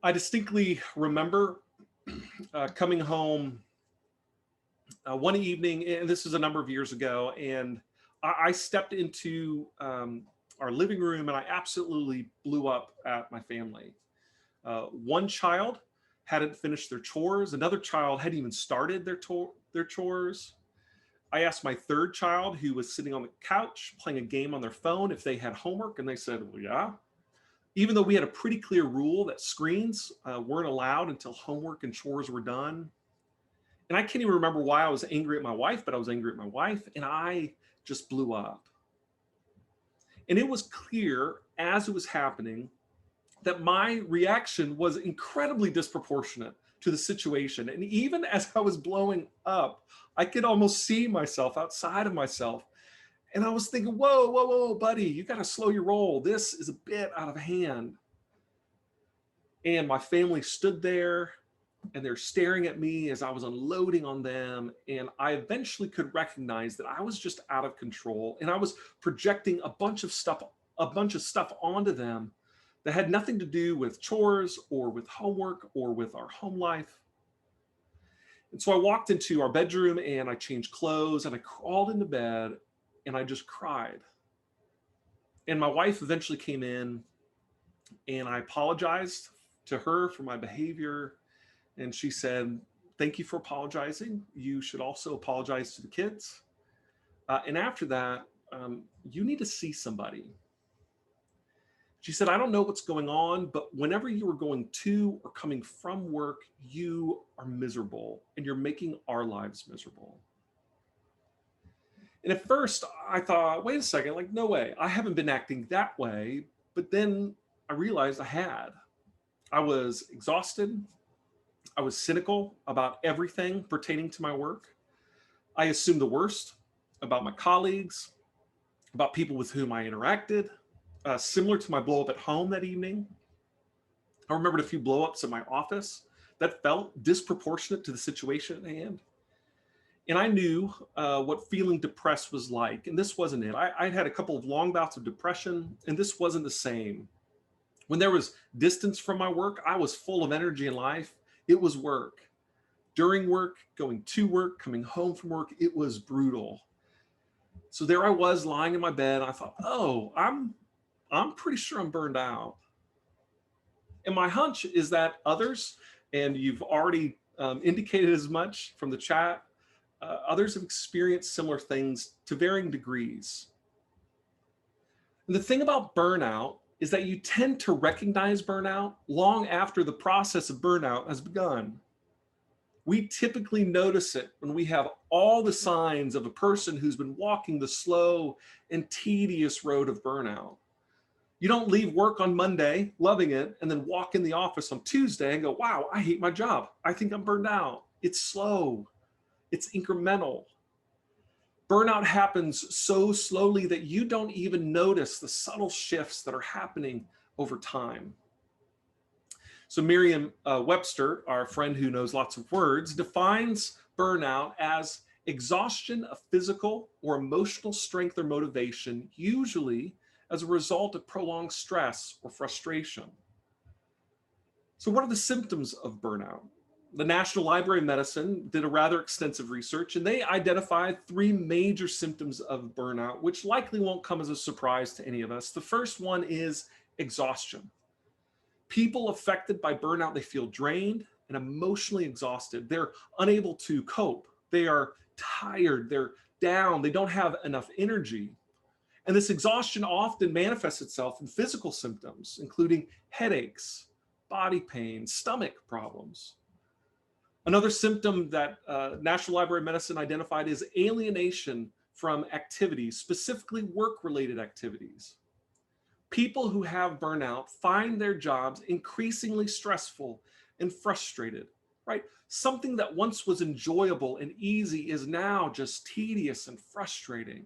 I distinctly remember coming home one evening, and this is a number of years ago, and I stepped into our living room and I absolutely blew up at my family. One child hadn't finished their chores, another child hadn't even started their chores. I asked my third child, who was sitting on the couch playing a game on their phone, if they had homework, and they said, well, yeah. Even though we had a pretty clear rule that screens weren't allowed until homework and chores were done. And I can't even remember why I was angry at my wife, but I was angry at my wife, and I just blew up. And it was clear as it was happening that my reaction was incredibly disproportionate to the situation. And even as I was blowing up, I could almost see myself outside of myself. And I was thinking, whoa, whoa, whoa, buddy, you got to slow your roll. This is a bit out of hand. And my family stood there and they're staring at me as I was unloading on them. And I eventually could recognize that I was just out of control. And I was projecting a bunch of stuff onto them that had nothing to do with chores or with homework or with our home life. And so I walked into our bedroom and I changed clothes and I crawled into bed and I just cried. And my wife eventually came in and I apologized to her for my behavior. And she said, thank you for apologizing. You should also apologize to the kids. And after that, you need to see somebody. She said, I don't know what's going on, but whenever you are going to or coming from work, you are miserable and you're making our lives miserable. And at first I thought, wait a second, like, no way, I haven't been acting that way. But then I realized I had. I was exhausted. I was cynical about everything pertaining to my work. I assumed the worst about my colleagues, about people with whom I interacted. Similar to my blow up at home that evening, I remembered a few blow ups in my office that felt disproportionate to the situation at hand. And I knew what feeling depressed was like. And this wasn't it. I'd had a couple of long bouts of depression, and this wasn't the same. When there was distance from my work, I was full of energy and life. It was work. During work, going to work, coming home from work, it was brutal. So there I was lying in my bed. I thought, oh, I'm pretty sure I'm burned out. And my hunch is that others, and you've already indicated as much from the chat, others have experienced similar things to varying degrees. And the thing about burnout is that you tend to recognize burnout long after the process of burnout has begun. We typically notice it when we have all the signs of a person who's been walking the slow and tedious road of burnout. You don't leave work on Monday loving it and then walk in the office on Tuesday and go, wow, I hate my job. I think I'm burned out. It's slow. It's incremental. Burnout happens so slowly that you don't even notice the subtle shifts that are happening over time. So Merriam-Webster, our friend who knows lots of words, defines burnout as exhaustion of physical or emotional strength or motivation, usually as a result of prolonged stress or frustration. So what are the symptoms of burnout? The National Library of Medicine did a rather extensive research, and they identified 3 major symptoms of burnout, which likely won't come as a surprise to any of us. The first one is exhaustion. People affected by burnout, they feel drained and emotionally exhausted. They're unable to cope. They are tired. They're down. They don't have enough energy. And this exhaustion often manifests itself in physical symptoms, including headaches, body pain, stomach problems. Another symptom that National Library of Medicine identified is alienation from activities, specifically work-related activities. People who have burnout find their jobs increasingly stressful and frustrated, right? Something that once was enjoyable and easy is now just tedious and frustrating.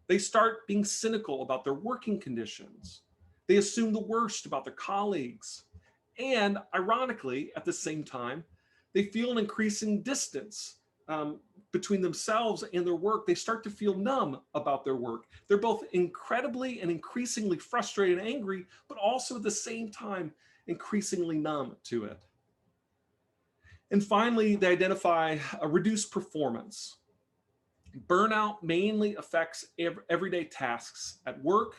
They start being cynical about their working conditions. They assume the worst about their colleagues. And ironically, at the same time, they feel an increasing distance between themselves and their work. They start to feel numb about their work. They're both incredibly and increasingly frustrated and angry, but also at the same time, increasingly numb to it. And finally, they identify a reduced performance. Burnout mainly affects everyday tasks at work,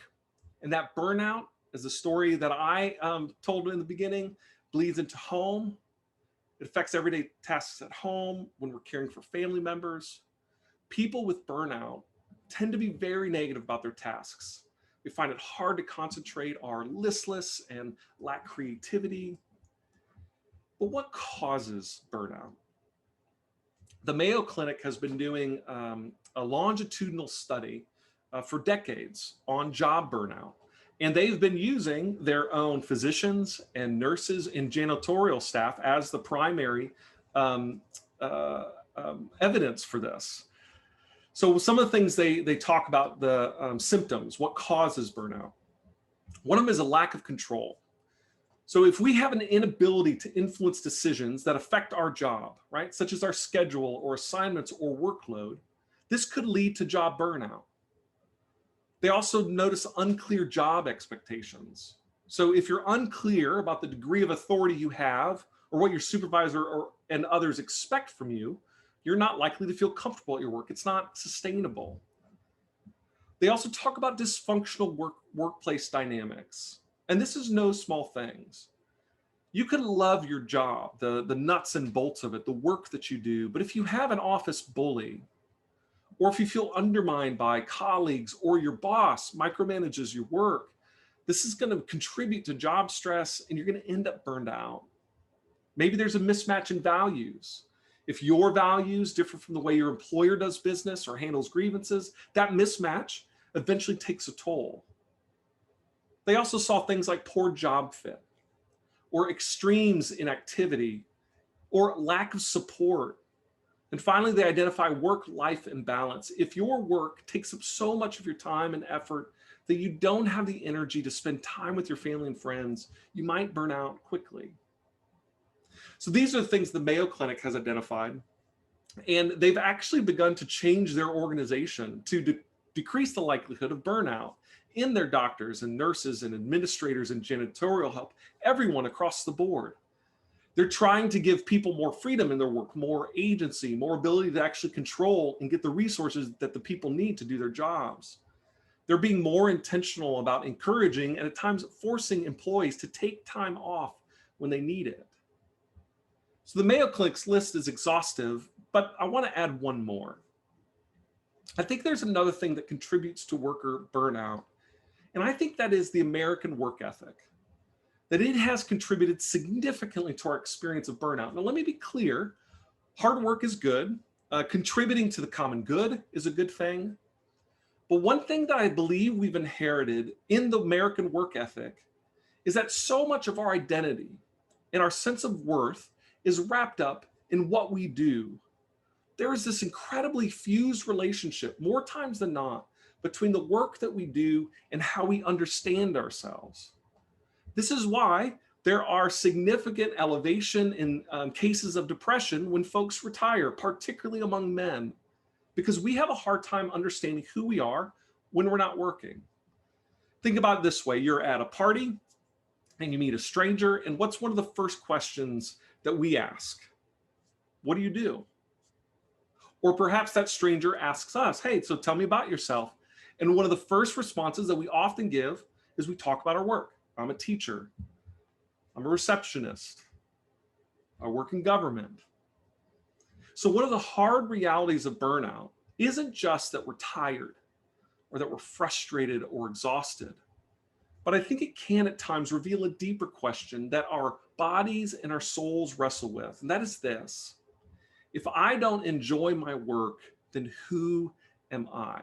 and that burnout, as the story that I told in the beginning, bleeds into home. It affects everyday tasks at home when we're caring for family members. People with burnout tend to be very negative about their tasks. We find it hard to concentrate, are listless, and lack creativity. But what causes burnout? The Mayo Clinic has been doing a longitudinal study for decades on job burnout. And they've been using their own physicians and nurses and janitorial staff as the primary evidence for this. So some of the things they talk about, the symptoms, what causes burnout. One of them is a lack of control. So if we have an inability to influence decisions that affect our job, right, such as our schedule or assignments or workload, this could lead to job burnout. They also notice unclear job expectations. So if you're unclear about the degree of authority you have or what your supervisor and others expect from you, you're not likely to feel comfortable at your work. It's not sustainable. They also talk about dysfunctional workplace dynamics. And this is no small things. You can love your job, the nuts and bolts of it, the work that you do, but if you have an office bully, or if you feel undermined by colleagues or your boss micromanages your work, this is going to contribute to job stress and you're going to end up burned out. Maybe there's a mismatch in values. If your values differ from the way your employer does business or handles grievances, that mismatch eventually takes a toll. They also saw things like poor job fit, or extremes in activity, or lack of support. And finally, they identify work-life imbalance. If your work takes up so much of your time and effort that you don't have the energy to spend time with your family and friends, you might burn out quickly. So these are the things the Mayo Clinic has identified. And they've actually begun to change their organization to decrease the likelihood of burnout in their doctors and nurses and administrators and janitorial help, everyone across the board. They're trying to give people more freedom in their work, more agency, more ability to actually control and get the resources that the people need to do their jobs. They're being more intentional about encouraging and at times forcing employees to take time off when they need it. So the Mayo Clinic's list is exhaustive, but I want to add one more. I think there's another thing that contributes to worker burnout, and I think that is the American work ethic. That it has contributed significantly to our experience of burnout. Now, let me be clear, hard work is good. Contributing to the common good is a good thing. But one thing that I believe we've inherited in the American work ethic is that so much of our identity and our sense of worth is wrapped up in what we do. There is this incredibly fused relationship, more times than not, between the work that we do and how we understand ourselves. This is why there are significant elevation in cases of depression when folks retire, particularly among men, because we have a hard time understanding who we are when we're not working. Think about it this way. You're at a party and you meet a stranger, and what's one of the first questions that we ask? What do you do? Or perhaps that stranger asks us, hey, so tell me about yourself. And one of the first responses that we often give is we talk about our work. I'm a teacher. I'm a receptionist. I work in government. So one of the hard realities of burnout isn't just that we're tired or that we're frustrated or exhausted, but I think it can at times reveal a deeper question that our bodies and our souls wrestle with, and that is this: if I don't enjoy my work, then who am I?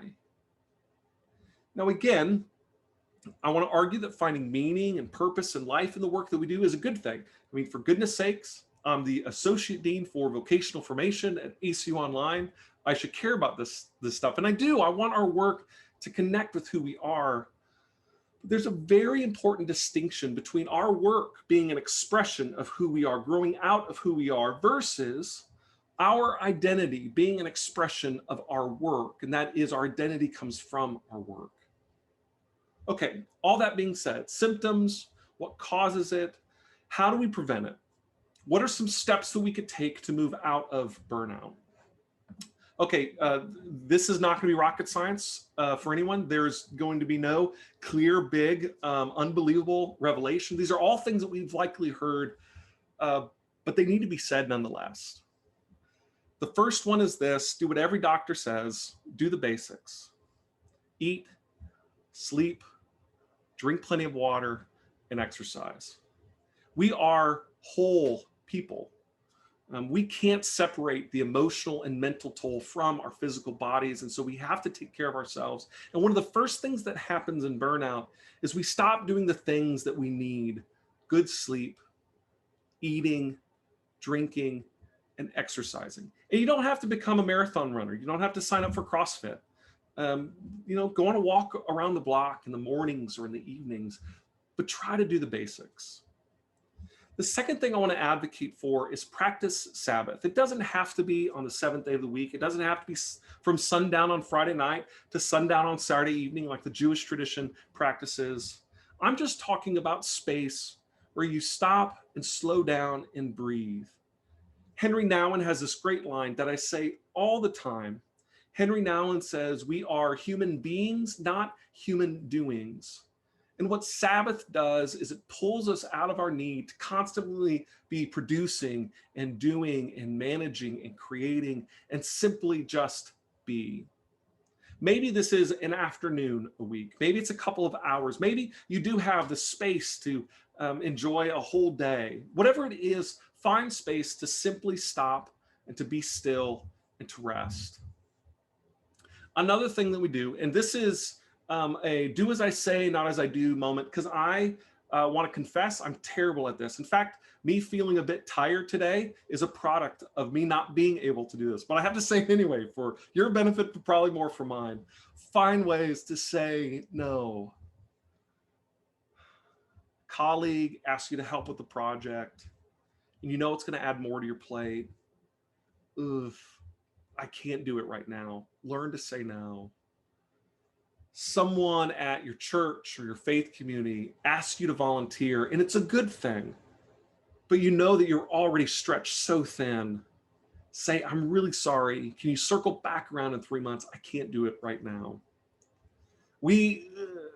Now, again, I want to argue that finding meaning and purpose in life in the work that we do is a good thing. I mean, for goodness sakes, I'm the Associate Dean for Vocational Formation at ACU Online. I should care about this stuff. And I do. I want our work to connect with who we are. But there's a very important distinction between our work being an expression of who we are, growing out of who we are, versus our identity being an expression of our work. And that is, our identity comes from our work. Okay, all that being said, symptoms, what causes it, How do we prevent it? What are some steps that we could take to move out of burnout? Okay, this is not going to be rocket science for anyone. There's going to be no clear, big, unbelievable revelation. These are all things that we've likely heard, but they need to be said nonetheless. The first one is this: do what every doctor says, do the basics. Eat, sleep, drink plenty of water, and exercise. We are whole people. We can't separate the emotional and mental toll from our physical bodies. And so we have to take care of ourselves. And one of the first things that happens in burnout is we stop doing the things that we need: good sleep, eating, drinking, and exercising. And you don't have to become a marathon runner. You don't have to sign up for CrossFit. Go on a walk around the block in the mornings or in the evenings, but try to do the basics. The second thing I want to advocate for is practice Sabbath. It doesn't have to be on the seventh day of the week. It doesn't have to be from sundown on Friday night to sundown on Saturday evening like the Jewish tradition practices. I'm just talking about space where you stop and slow down and breathe. Henry Nouwen has this great line that I say all the time. Henry Nouwen says, "We are human beings, not human doings." And what Sabbath does is it pulls us out of our need to constantly be producing and doing and managing and creating and simply just be. Maybe this is an afternoon a week. Maybe it's a couple of hours. Maybe you do have the space to enjoy a whole day. Whatever it is, find space to simply stop and to be still and to rest. Another thing that we do, and this is a do as I say, not as I do moment, because I want to confess I'm terrible at this. In fact, me feeling a bit tired today is a product of me not being able to do this. But I have to say it anyway, for your benefit, but probably more for mine. Find ways to say no. Colleague asks you to help with the project, and you know it's going to add more to your plate. Ugh, I can't do it right now. Learn to say no. Someone at your church or your faith community asks you to volunteer, and it's a good thing, but you know that you're already stretched so thin. Say, "I'm really sorry. Can you circle back around in 3 months? I can't do it right now." We,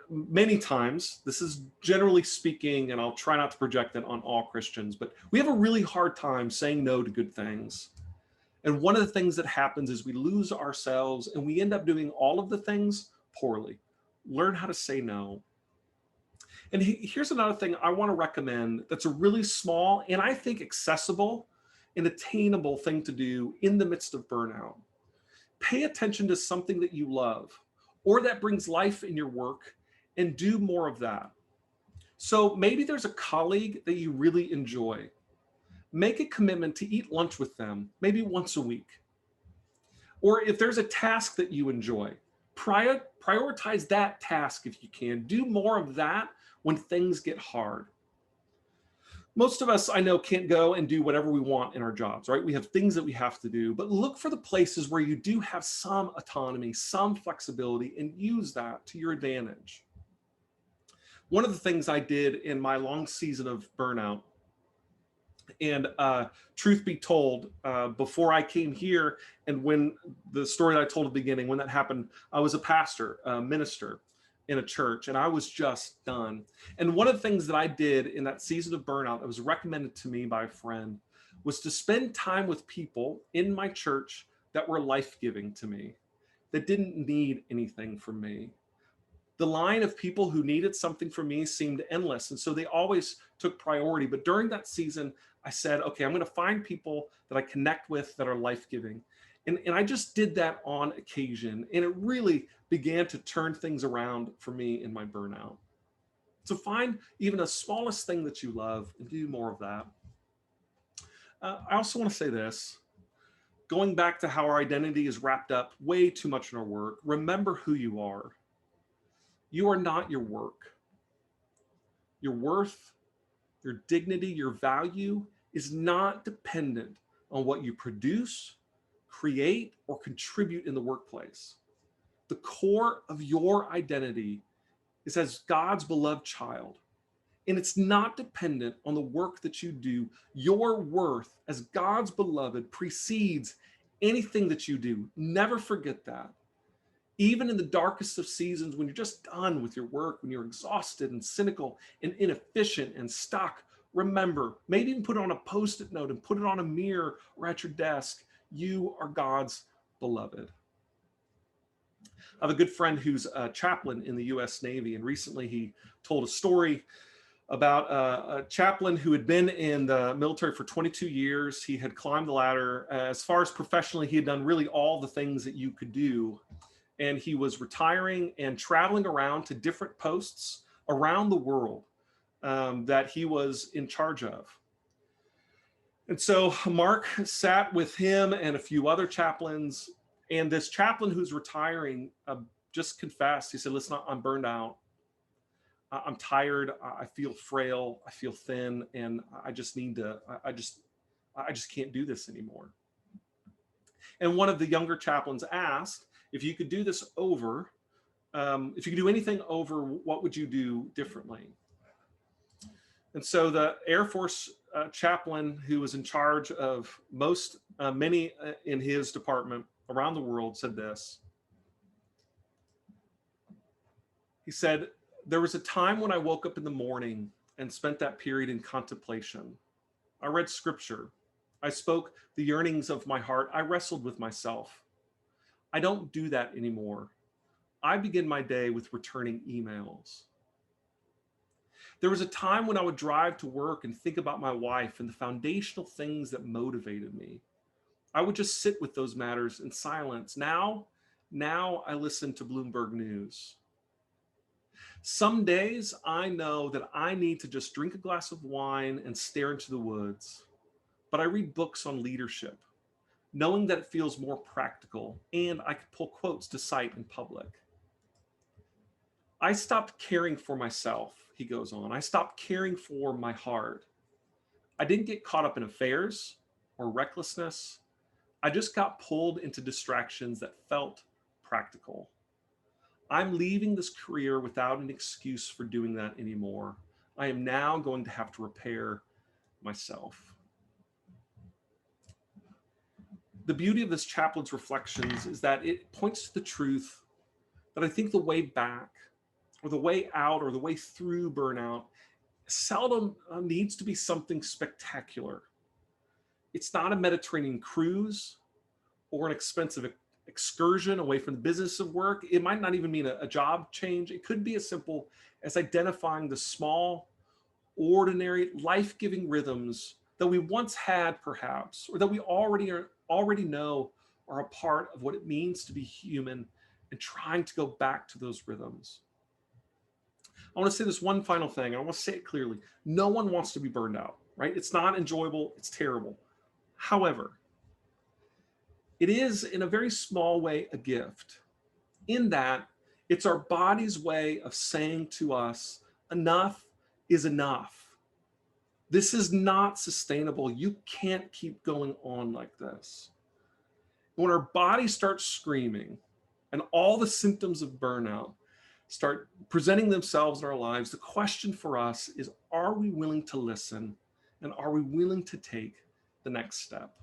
many times, this is generally speaking, and I'll try not to project that on all Christians, but we have a really hard time saying no to good things. And one of the things that happens is we lose ourselves and we end up doing all of the things poorly. Learn how to say no. And here's another thing I want to recommend that's a really small and I think accessible and attainable thing to do in the midst of burnout. Pay attention to something that you love or that brings life in your work and do more of that. So maybe there's a colleague that you really enjoy. Make a commitment to eat lunch with them, maybe once a week. Or if there's a task that you enjoy, prioritize that task if you can. Do more of that when things get hard. Most of us, I know, can't go and do whatever we want in our jobs, right? We have things that we have to do, but look for the places where you do have some autonomy, some flexibility, and use that to your advantage. One of the things I did in my long season of burnout, and truth be told, before I came here and when the story that I told at the beginning, when that happened, I was a pastor, a minister in a church, and I was just done. And one of the things that I did in that season of burnout that was recommended to me by a friend was to spend time with people in my church that were life-giving to me, that didn't need anything from me. The line of people who needed something from me seemed endless, and so they always took priority. But during that season, I said, okay, I'm going to find people that I connect with that are life-giving. And I just did that on occasion, and it really began to turn things around for me in my burnout. So find even the smallest thing that you love and do more of that. I also want to say this, going back to how our identity is wrapped up way too much in our work, remember who you are. You are not your work. Your worth, your dignity, your value is not dependent on what you produce, create, or contribute in the workplace. The core of your identity is as God's beloved child. And it's not dependent on the work that you do. Your worth as God's beloved precedes anything that you do. Never forget that. Even in the darkest of seasons, when you're just done with your work, when you're exhausted and cynical and inefficient and stuck, remember, maybe even put it on a post-it note and put it on a mirror or at your desk. You are God's beloved. I have a good friend who's a chaplain in the US Navy, and recently he told a story about a chaplain who had been in the military for 22 years. He had climbed the ladder. As far as professionally, he had done really all the things that you could do. And he was retiring and traveling around to different posts around the world that he was in charge of. And so Mark sat with him and a few other chaplains, and this chaplain who's retiring just confessed. He said, listen, I'm burned out. I'm tired. I feel frail. I feel thin, and I just need to, I just can't do this anymore. And one of the younger chaplains asked, if you could do this over, if you could do anything over, what would you do differently? And so the Air Force chaplain who was in charge of many in his department around the world said this. He said, there was a time when I woke up in the morning and spent that period in contemplation. I read scripture. I spoke the yearnings of my heart. I wrestled with myself. I don't do that anymore. I begin my day with returning emails. There was a time when I would drive to work and think about my wife and the foundational things that motivated me. I would just sit with those matters in silence. Now I listen to Bloomberg News. Some days I know that I need to just drink a glass of wine and stare into the woods, but I read books on leadership, knowing that it feels more practical and I could pull quotes to cite in public. I stopped caring for myself, he goes on. I stopped caring for my heart. I didn't get caught up in affairs or recklessness. I just got pulled into distractions that felt practical. I'm leaving this career without an excuse for doing that anymore. I am now going to have to repair myself. The beauty of this chaplain's reflections is that it points to the truth that I think the way back or the way out or the way through burnout seldom needs to be something spectacular. It's not a Mediterranean cruise or an expensive excursion away from the business of work. It might not even mean a job change. It could be as simple as identifying the small, ordinary, life-giving rhythms that we once had, perhaps, or that we already know are a part of what it means to be human, and trying to go back to those rhythms. I want to say this one final thing. I want to say it clearly. No one wants to be burned out, right? It's not enjoyable. It's terrible. However, it is, in a very small way, a gift, in that it's our body's way of saying to us, enough is enough. This is not sustainable. You can't keep going on like this. When our body starts screaming and all the symptoms of burnout start presenting themselves in our lives, the question for us is, are we willing to listen, and are we willing to take the next step?